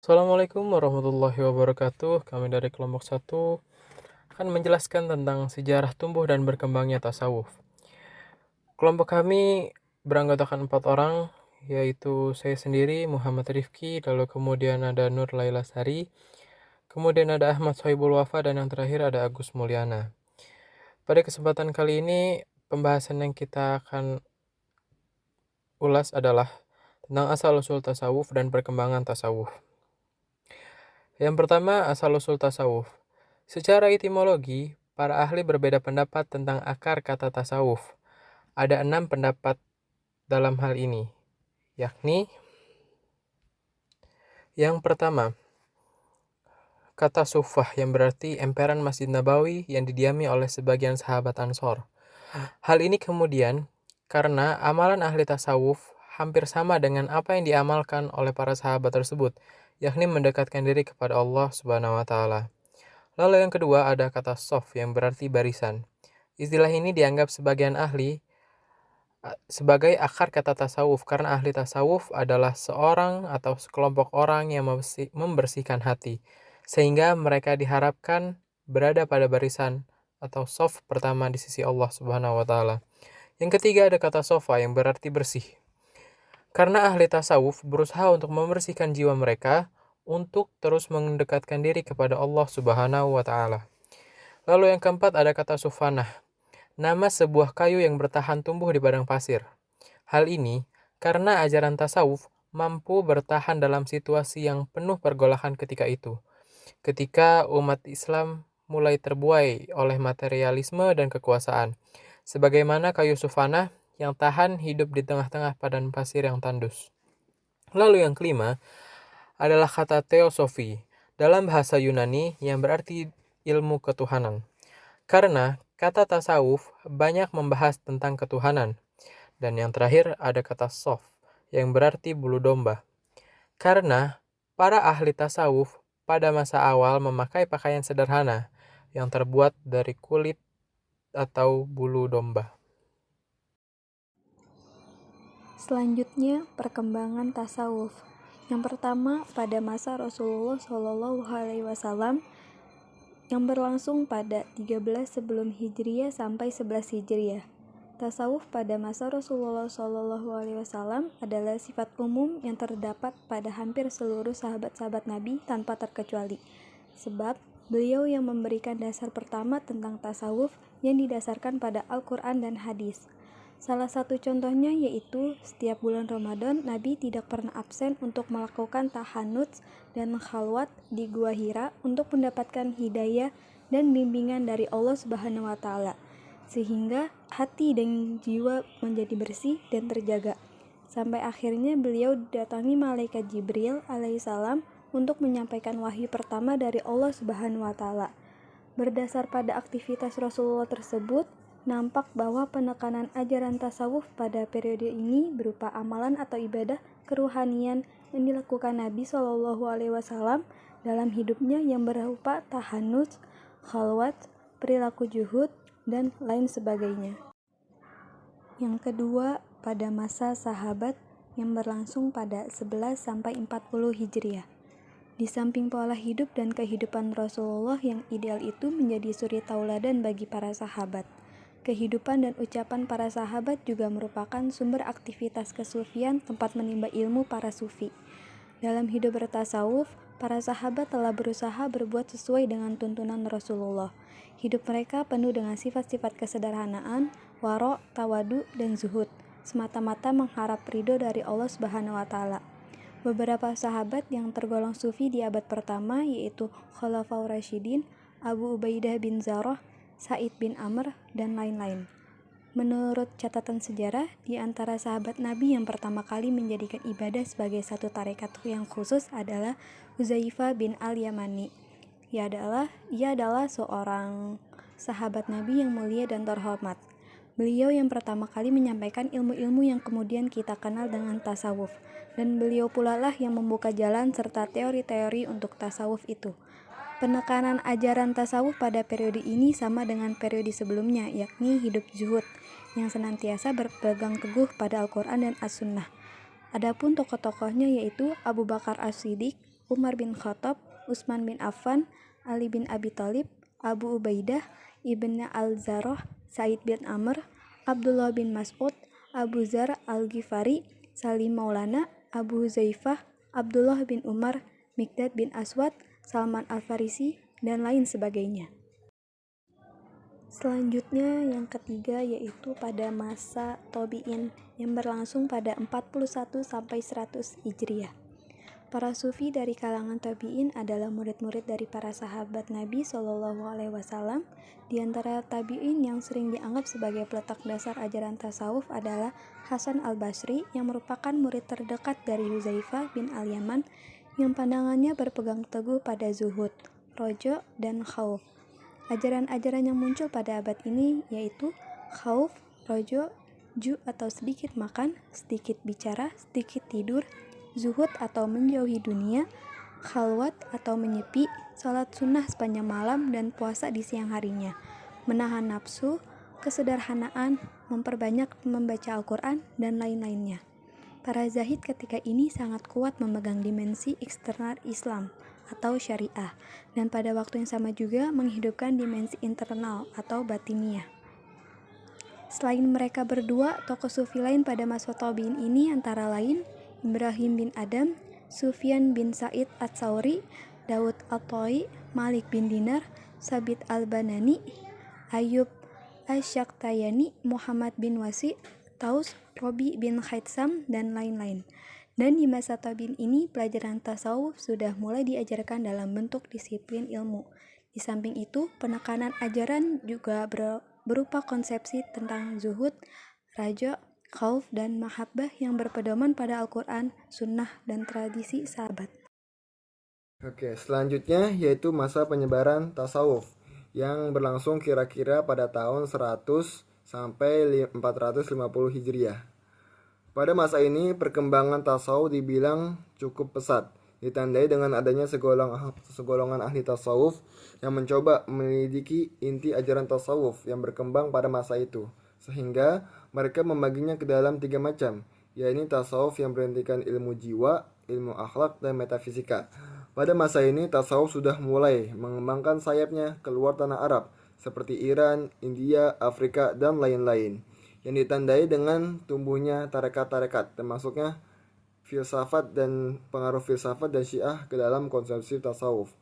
Assalamualaikum warahmatullahi wabarakatuh. Kami dari kelompok satu akan menjelaskan tentang sejarah tumbuh dan berkembangnya tasawuf. Kelompok kami beranggotakan 4 orang, yaitu saya sendiri, Muhammad Rifki, lalu kemudian ada Nur Laila Sari, kemudian ada Ahmad Sohibul Wafa, dan yang terakhir ada Agus Mulyana. Pada kesempatan kali ini, pembahasan yang kita akan ulas adalah tentang asal-usul tasawuf dan perkembangan tasawuf. Yang pertama, asal-usul tasawuf. Secara etimologi, para ahli berbeda pendapat tentang akar kata tasawuf. Ada 6 pendapat dalam hal ini, yakni yang pertama, kata sufah yang berarti emperan Masjid Nabawi yang didiami oleh sebagian sahabat Ansor. Hal ini kemudian karena amalan ahli tasawuf hampir sama dengan apa yang diamalkan oleh para sahabat tersebut, yakni mendekatkan diri kepada Allah Subhanahu wa taala. Lalu yang kedua ada kata sof yang berarti barisan. Istilah ini dianggap sebagian ahli sebagai akar kata tasawuf karena ahli tasawuf adalah seorang atau sekelompok orang yang membersihkan hati sehingga mereka diharapkan berada pada barisan atau sof pertama di sisi Allah Subhanahu wa taala. Yang ketiga ada kata sofa yang berarti bersih. Karena ahli tasawuf berusaha untuk membersihkan jiwa mereka untuk terus mendekatkan diri kepada Allah Subhanahu wa taala. Lalu yang keempat ada kata sufanah, nama sebuah kayu yang bertahan tumbuh di padang pasir. Hal ini karena ajaran tasawuf mampu bertahan dalam situasi yang penuh pergolakan ketika itu. Ketika umat Islam mulai terbuai oleh materialisme dan kekuasaan. Sebagaimana kayu sufanah yang tahan hidup di tengah-tengah padang pasir yang tandus. Lalu yang kelima adalah kata teosofi dalam bahasa Yunani yang berarti ilmu ketuhanan. Karena kata tasawuf banyak membahas tentang ketuhanan. Dan yang terakhir ada kata sof yang berarti bulu domba. Karena para ahli tasawuf pada masa awal memakai pakaian sederhana yang terbuat dari kulit atau bulu domba. Selanjutnya, perkembangan tasawuf. Yang pertama, pada masa Rasulullah Shallallahu Alaihi Wasallam yang berlangsung pada 13 sebelum Hijriah sampai 11 Hijriah. Tasawuf pada masa Rasulullah Shallallahu Alaihi Wasallam adalah sifat umum yang terdapat pada hampir seluruh sahabat-sahabat Nabi tanpa terkecuali. Sebab beliau yang memberikan dasar pertama tentang tasawuf yang didasarkan pada Al-Quran dan hadis. Salah satu contohnya yaitu setiap bulan Ramadan Nabi tidak pernah absen untuk melakukan tahannuts dan khalwat di Gua Hira untuk mendapatkan hidayah dan bimbingan dari Allah Subhanahu wa taala sehingga hati dan jiwa menjadi bersih dan terjaga. Sampai akhirnya beliau datangi malaikat Jibril alaihissalam untuk menyampaikan wahyu pertama dari Allah Subhanahu wa taala. Berdasar pada aktivitas Rasulullah tersebut, nampak bahwa penekanan ajaran tasawuf pada periode ini berupa amalan atau ibadah keruhanian yang dilakukan Nabi Shallallahu Alaihi Wasallam dalam hidupnya yang berupa tahannuts, khalwat, perilaku juhud, dan lain sebagainya. Yang kedua, pada masa sahabat yang berlangsung pada 11 sampai 40 Hijriah. Di samping pola hidup dan kehidupan Rasulullah yang ideal itu menjadi suri tauladan bagi para sahabat. Kehidupan dan ucapan para sahabat juga merupakan sumber aktivitas kesufian tempat menimba ilmu para sufi. Dalam hidup bertasawuf, para sahabat telah berusaha berbuat sesuai dengan tuntunan Rasulullah. Hidup mereka penuh dengan sifat-sifat kesederhanaan, waro, tawadu, dan zuhud, semata-mata mengharap ridho dari Allah Subhanahu wa taala. Beberapa sahabat yang tergolong sufi di abad pertama yaitu Khulafaur Rasyidin, Abu Ubaidah bin Zarrah, Sa'id bin Amr, dan lain-lain. Menurut catatan sejarah, di antara sahabat Nabi yang pertama kali menjadikan ibadah sebagai satu tarekat yang khusus adalah Huzaifah bin Al-Yamani. Ia adalah seorang sahabat Nabi yang mulia dan terhormat. Beliau yang pertama kali menyampaikan ilmu-ilmu yang kemudian kita kenal dengan tasawuf, dan beliau pula lah yang membuka jalan serta teori-teori untuk tasawuf itu. Penekanan ajaran tasawuf pada periode ini sama dengan periode sebelumnya, yakni hidup zuhud, yang senantiasa berpegang teguh pada Al-Quran dan As-Sunnah. Adapun tokoh-tokohnya yaitu Abu Bakar As-Siddiq, Umar bin Khattab, Utsman bin Affan, Ali bin Abi Thalib, Abu Ubaidah ibn al-Zarrah, Said bin Amr, Abdullah bin Mas'ud, Abu Dzar al-Ghifari, Salim Maulana, Abu Huzaifah, Abdullah bin Umar, Miqdad bin Aswad, Salman al-Farisi, dan lain sebagainya. Selanjutnya yang ketiga yaitu pada masa Tabi'in yang berlangsung pada 41 sampai 100 Hijriah. Para sufi dari kalangan tabi'in adalah murid-murid dari para sahabat Nabi Shallallahu Alaihi Wasallam. Di antara tabi'in yang sering dianggap sebagai peletak dasar ajaran tasawuf adalah Hasan al-Basri yang merupakan murid terdekat dari Huzaifah bin al-Yaman yang pandangannya berpegang teguh pada zuhud, rojo, dan khauf. Ajaran-ajaran yang muncul pada abad ini yaitu khauf, rojo, ju atau sedikit makan, sedikit bicara, sedikit tidur, zuhud atau menjauhi dunia, khalwat atau menyepi, salat sunnah sepanjang malam dan puasa di siang harinya, menahan nafsu, kesederhanaan, memperbanyak membaca Al-Quran, dan lain-lainnya. Para zahid ketika ini sangat kuat memegang dimensi eksternal Islam atau syariah, dan pada waktu yang sama juga menghidupkan dimensi internal atau batiniah. Selain mereka berdua, tokoh sufi lain pada masa tabi'in ini antara lain Ibrahim bin Adam, Sufyan bin Sa'id Ats-Tsauri, Daud At-Tai, Malik bin Dinar, Sabit Al-Banani, Ayub Asy-Syaktayani, Muhammad bin Wasi, Taus, Robi bin Khaitsam, dan lain-lain. Dan di masa tabi'in ini, pelajaran tasawuf sudah mulai diajarkan dalam bentuk disiplin ilmu. Di samping itu, penekanan ajaran juga berupa konsepsi tentang zuhud, raja, khauf, dan mahabbah yang berpedoman pada Al-Quran, sunnah, dan tradisi sahabat. Oke, selanjutnya yaitu masa penyebaran tasawuf yang berlangsung kira-kira pada tahun 100 sampai 450 Hijriah. Pada masa ini perkembangan tasawuf dibilang cukup pesat, ditandai dengan adanya segolongan ahli tasawuf yang mencoba menyelidiki inti ajaran tasawuf yang berkembang pada masa itu, sehingga mereka membaginya ke dalam 3 macam, yaitu tasawuf yang berhentikan ilmu jiwa, ilmu akhlak, dan metafisika. Pada masa ini tasawuf sudah mulai mengembangkan sayapnya keluar tanah Arab seperti Iran, India, Afrika, dan lain-lain, yang ditandai dengan tumbuhnya tarekat-tarekat, termasuknya filsafat dan pengaruh filsafat dan syiah ke dalam konsepsi tasawuf.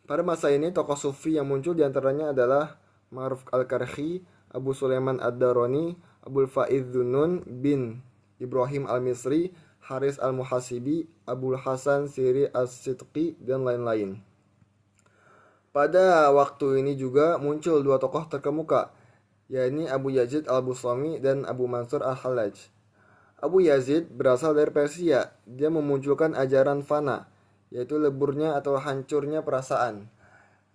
Pada masa ini tokoh sufi yang muncul diantaranya adalah Ma'ruf al-Karhi, Abu Sulaiman ad-Darani, Abul Faiz Dzunun bin Ibrahim al-Misri, Haris al-Muhasibi, Abul Hasan Siri as-Sidqi, dan lain-lain. Pada waktu ini juga muncul 2 tokoh terkemuka, yakni Abu Yazid al-Bustami dan Abu Mansur al-Hallaj. Abu Yazid berasal dari Persia. Dia memunculkan ajaran fana, yaitu leburnya atau hancurnya perasaan,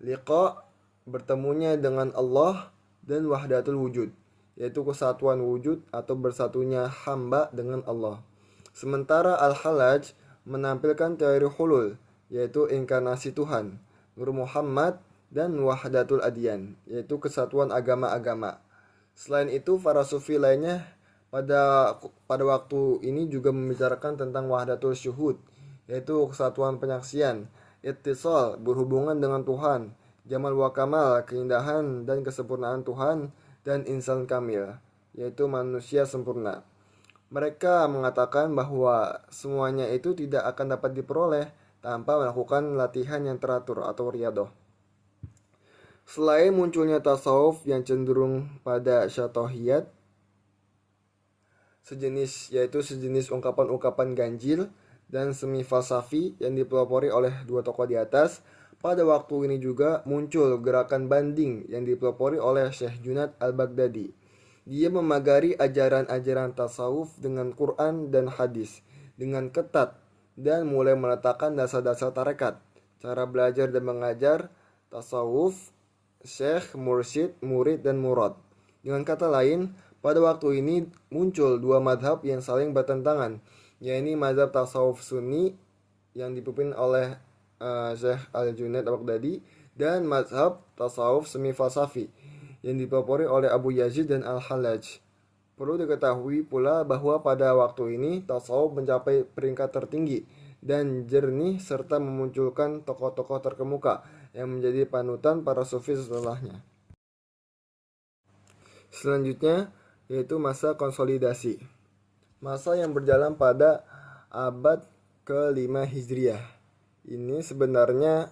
liqa, bertemunya dengan Allah, dan wahdatul wujud, yaitu kesatuan wujud atau bersatunya hamba dengan Allah. Sementara Al-Hallaj menampilkan teori hulul, yaitu inkarnasi Tuhan, Nur Muhammad, dan wahdatul adyan, yaitu kesatuan agama-agama. Selain itu, para sufi lainnya pada waktu ini juga membicarakan tentang wahdatul syuhud, yaitu kesatuan penyaksian, ittisal, berhubungan dengan Tuhan, jamal wa kamal, keindahan dan kesempurnaan Tuhan, dan insan kamil, yaitu manusia sempurna. Mereka mengatakan bahwa semuanya itu tidak akan dapat diperoleh tanpa melakukan latihan yang teratur atau riyadhah. Selain munculnya tasawuf yang cenderung pada syatohiyat, yaitu sejenis ungkapan-ungkapan ganjil dan semi falsafi yang dipelopori oleh 2 tokoh di atas, pada waktu ini juga muncul gerakan banding yang dipelopori oleh Syekh Junaid al-Baghdadi. Dia memagari ajaran-ajaran tasawuf dengan Quran dan hadis dengan ketat dan mulai meletakkan dasar-dasar tarekat, cara belajar dan mengajar, tasawuf, syekh, mursyid, murid, dan murad. Dengan kata lain, pada waktu ini muncul 2 madhab yang saling bertentangan, yaitu mazhab tasawuf sunni yang dipimpin oleh Syekh Al-Junaid al-Baghdadi dan mazhab tasawuf semi falsafi yang dipelopori oleh Abu Yazid dan Al-Hallaj. Perlu diketahui pula bahwa pada waktu ini tasawuf mencapai peringkat tertinggi dan jernih serta memunculkan tokoh-tokoh terkemuka yang menjadi panutan para sufi setelahnya. Selanjutnya yaitu masa konsolidasi. Masa yang berjalan pada abad ke-5 Hijriah. Ini sebenarnya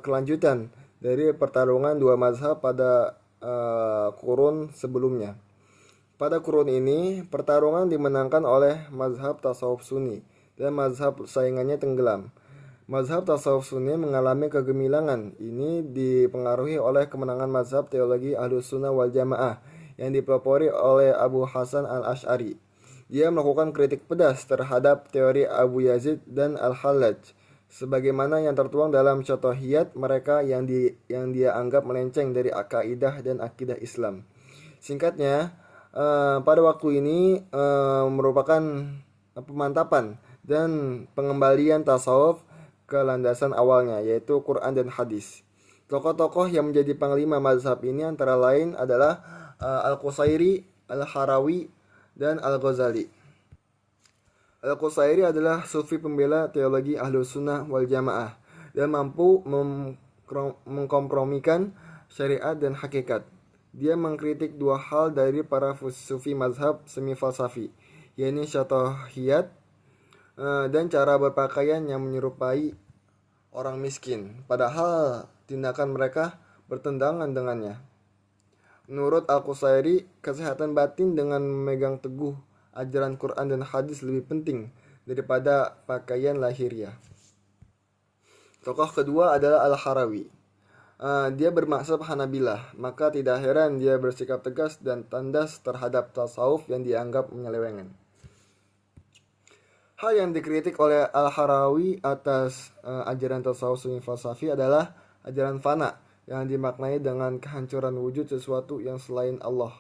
kelanjutan dari pertarungan dua mazhab pada kurun sebelumnya. Pada kurun ini, pertarungan dimenangkan oleh mazhab tasawuf Sunni dan mazhab saingannya tenggelam. Mazhab tasawuf Sunni mengalami kegemilangan. Ini dipengaruhi oleh kemenangan mazhab teologi Ahlus Sunnah wal Jamaah yang dipelopori oleh Abu Hasan al-Asy'ari. Dia melakukan kritik pedas terhadap teori Abu Yazid dan Al-Hallaj, sebagaimana yang tertuang dalam syatohiyat mereka yang dia anggap melenceng dari akaidah dan akidah Islam. Singkatnya, pada waktu ini merupakan pemantapan dan pengembalian tasawuf ke landasan awalnya, yaitu Quran dan hadis. Tokoh-tokoh yang menjadi panglima mazhab ini antara lain adalah Al-Qusairi, Al-Harawi, dan Al-Ghazali. Al-Qusairi adalah sufi pembela teologi Ahlus Sunnah wal Jamaah dan mampu mengkompromikan syariat dan hakikat. Dia mengkritik dua hal dari para sufi mazhab semi falsafi, yaitu syatohiyat dan cara berpakaian yang menyerupai orang miskin, padahal tindakan mereka bertentangan dengannya. Menurut Al-Qusairi, kesehatan batin dengan memegang teguh ajaran Quran dan hadis lebih penting daripada pakaian lahiriah. Tokoh kedua adalah Al-Harawi. Dia bermaksud Hanabilah, maka tidak heran dia bersikap tegas dan tandas terhadap tasawuf yang dianggap menyelewengkan. Hal yang dikritik oleh Al-Harawi atas ajaran tasawuf sunni falsafi adalah ajaran fana yang dimaknai dengan kehancuran wujud sesuatu yang selain Allah.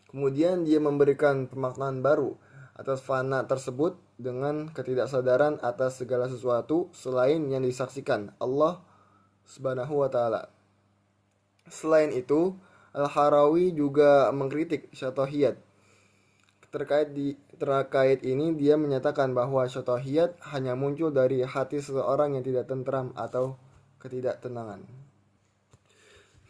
Kemudian dia memberikan pemaknaan baru atas fana tersebut dengan ketidaksadaran atas segala sesuatu selain yang disaksikan Allah Subhanahu wa ta'ala. Selain itu, Al-Harawi juga mengkritik syatohiyat. Terkait ini dia menyatakan bahwa syatohiyat hanya muncul dari hati seseorang yang tidak tentram atau ketidaktenangan.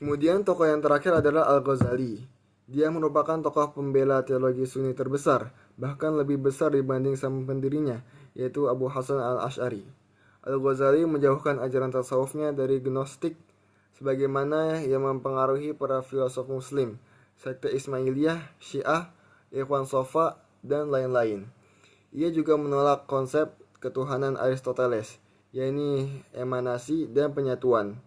Kemudian tokoh yang terakhir adalah Al-Ghazali. Dia merupakan tokoh pembela teologi Sunni terbesar, bahkan lebih besar dibanding sang pendirinya, yaitu Abu Hasan al-Asy'ari. Al-Ghazali menjauhkan ajaran tasawufnya dari gnostik, sebagaimana yang mempengaruhi para filosof muslim, sekte Ismailiyah, Syiah, Ikhwan Sofa, dan lain-lain. Ia juga menolak konsep ketuhanan Aristoteles, yaitu emanasi dan penyatuan.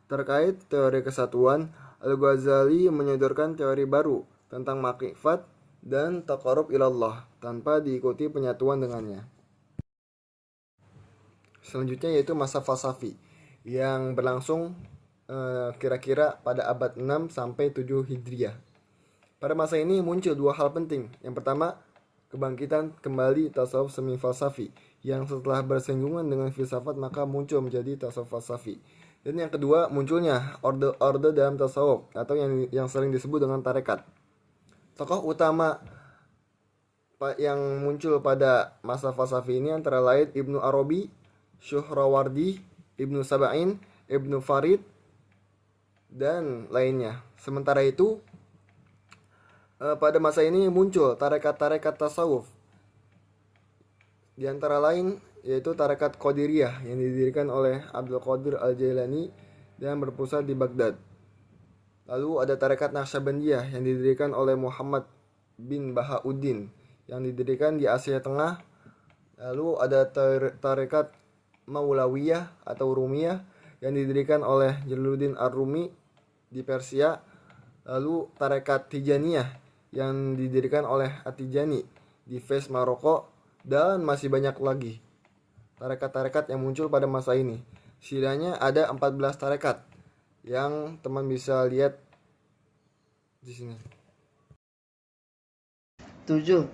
Terkait teori kesatuan, Al-Ghazali menyodorkan teori baru tentang makrifat dan taqarrub ilallah tanpa diikuti penyatuan dengannya. Selanjutnya yaitu masa falsafi yang berlangsung kira-kira pada abad 6 sampai 7 Hijriah. Pada masa ini muncul dua hal penting. Yang pertama, kebangkitan kembali tasawuf semi falsafi yang setelah bersinggungan dengan filsafat maka muncul menjadi tasawuf falsafi. Dan yang kedua, munculnya orde dalam tasawuf atau yang sering disebut dengan tarekat. Tokoh utama yang muncul pada masa falsafi ini antara lain Ibnu Arabi, Syuhrawardi, Ibnu Sab'in, Ibnu Farid, dan lainnya. Sementara itu, pada masa ini muncul tarekat-tarekat tasawuf. Di antara lain yaitu tarekat Qadiriyah yang didirikan oleh Abdul Qadir Al-Jailani dan berpusat di Baghdad. Lalu ada tarekat Naqsyabandiyah yang didirikan oleh Muhammad bin Bahauddin yang didirikan di Asia Tengah. Lalu ada tarekat Maulawiyah atau Rumiyah yang didirikan oleh Jalaluddin Ar-Rumi di Persia. Lalu tarekat Tijaniyah yang didirikan oleh At-Tijani di Fez, Maroko, dan masih banyak lagi tarekat-tarekat yang muncul pada masa ini. Setidaknya ada 14 tarekat yang teman bisa lihat di sini. 7.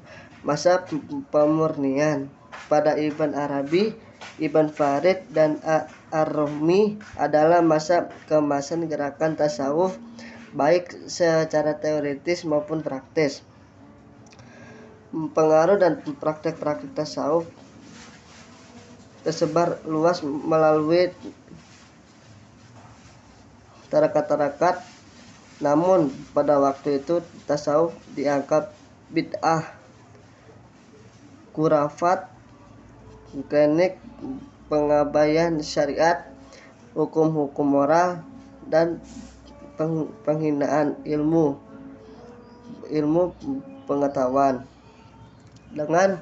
Masa pemurnian. Pada Ibn Arabi, Ibn Farid, dan Ar-Rumi adalah masa kemasan gerakan tasawuf baik secara teoritis maupun praktis. Pengaruh dan praktek-praktek tasawuf tersebar luas melalui tarakat-tarakat. Namun pada waktu itu tasawuf dianggap bid'ah, khurafat, klinik, pengabaian syariat, hukum-hukum moral, dan penghinaan ilmu pengetahuan. Dengan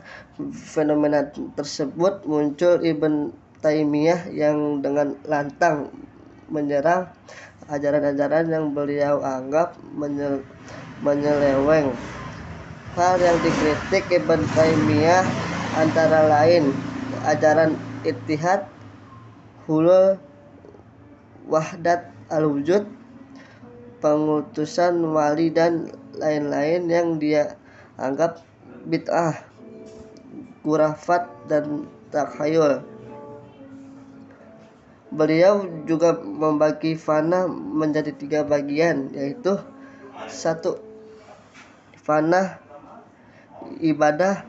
fenomena tersebut muncul Ibn Taimiyah yang dengan lantang menyerang ajaran-ajaran yang beliau anggap menyeleweng. Hal yang dikritik Ibn Taimiyah antara lain ajaran ittihad, hulul, wahdat al-wujud, pengutusan wali, dan lain-lain yang dia anggap bid'ah, khurafat, dan takhayul. Beliau juga membagi fana menjadi 3 bagian, yaitu 1. Fana ibadah,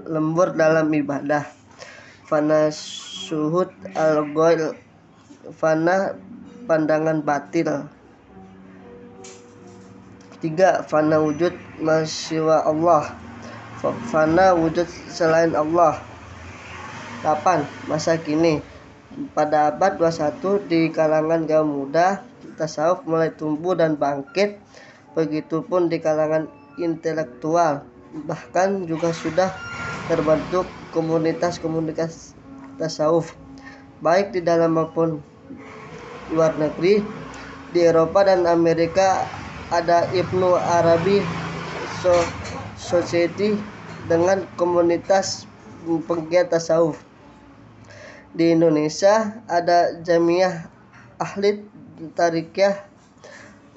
lembur dalam ibadah. Fana syuhud al-ghail, fana pandangan batil. 3. Fana wujud masyiwa Allah, fana wujud selain Allah. 8. Masa kini. Pada abad 21 di kalangan kaum muda tasawuf mulai tumbuh dan bangkit, begitupun di kalangan intelektual. Bahkan juga sudah terbentuk komunitas-komunitas tasawuf baik di dalam maupun luar negeri. Di Eropa dan Amerika ada Ibnu Arabi Society dengan komunitas penggiat tasawuf. Di Indonesia ada Jamiah Ahli Tarikiyah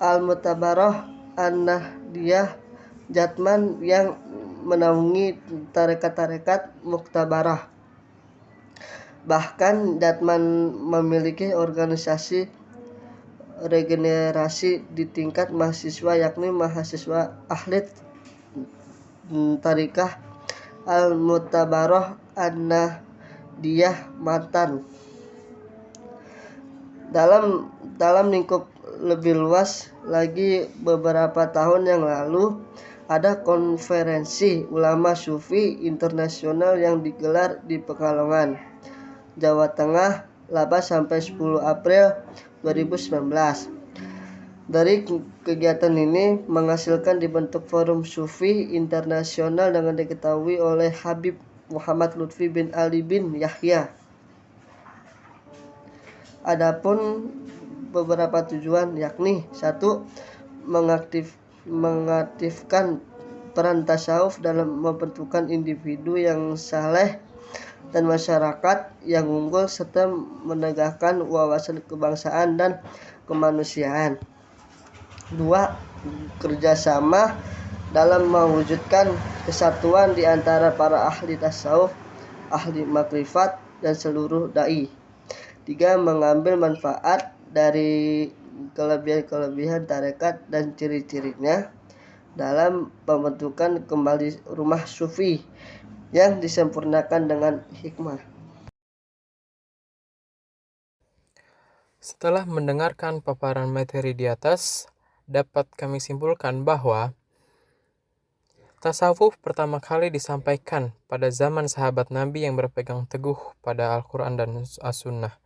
Al-Mutabarah An-Nahdiyah Jatman yang menaungi tarekat-tarekat muktabarah. Bahkan Jatman memiliki organisasi regenerasi di tingkat mahasiswa, yakni mahasiswa ahli tarikah Al-Mutabarah An-Nahdiyah Matan. Dalam lingkup lebih luas lagi, beberapa tahun yang lalu ada konferensi ulama sufi internasional yang digelar di Pekalongan, Jawa Tengah 8-10 April 2019. Dari kegiatan ini menghasilkan dibentuk Forum Sufi Internasional dengan diketahui oleh Habib Muhammad Lutfi bin Ali bin Yahya. Adapun beberapa tujuan, yakni 1. Mengaktifkan peran tasawuf dalam membentukkan individu yang saleh dan masyarakat yang unggul, serta menegakkan wawasan kebangsaan dan kemanusiaan. 2. Kerjasama dalam mewujudkan kesatuan di antara para ahli tasawuf, ahli makrifat, dan seluruh dai. 3. Mengambil manfaat dari kelebihan-kelebihan tarekat dan ciri-cirinya dalam pembentukan kembali rumah sufi yang disempurnakan dengan hikmah. Setelah mendengarkan paparan materi di atas, dapat kami simpulkan bahwa tasawuf pertama kali disampaikan pada zaman sahabat Nabi yang berpegang teguh pada Al-Quran dan As-Sunnah.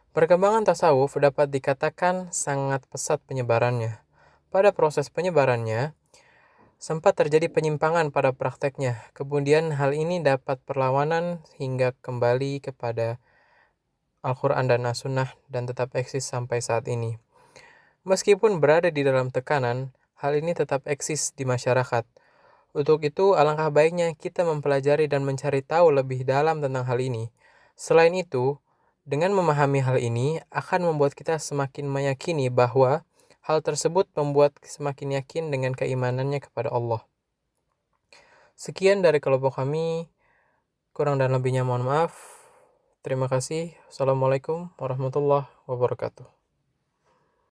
Perkembangan tasawuf dapat dikatakan sangat pesat penyebarannya. Pada proses penyebarannya, sempat terjadi penyimpangan pada prakteknya. Kemudian hal ini dapat perlawanan hingga kembali kepada Al-Quran dan As-Sunnah dan tetap eksis sampai saat ini. Meskipun berada di dalam tekanan, hal ini tetap eksis di masyarakat. Untuk itu, alangkah baiknya kita mempelajari dan mencari tahu lebih dalam tentang hal ini. Selain itu, dengan memahami hal ini akan membuat kita semakin meyakini bahwa hal tersebut membuat semakin yakin dengan keimanannya kepada Allah. Sekian dari kelompok kami. Kurang dan lebihnya mohon maaf. Terima kasih. Assalamualaikum warahmatullahi wabarakatuh.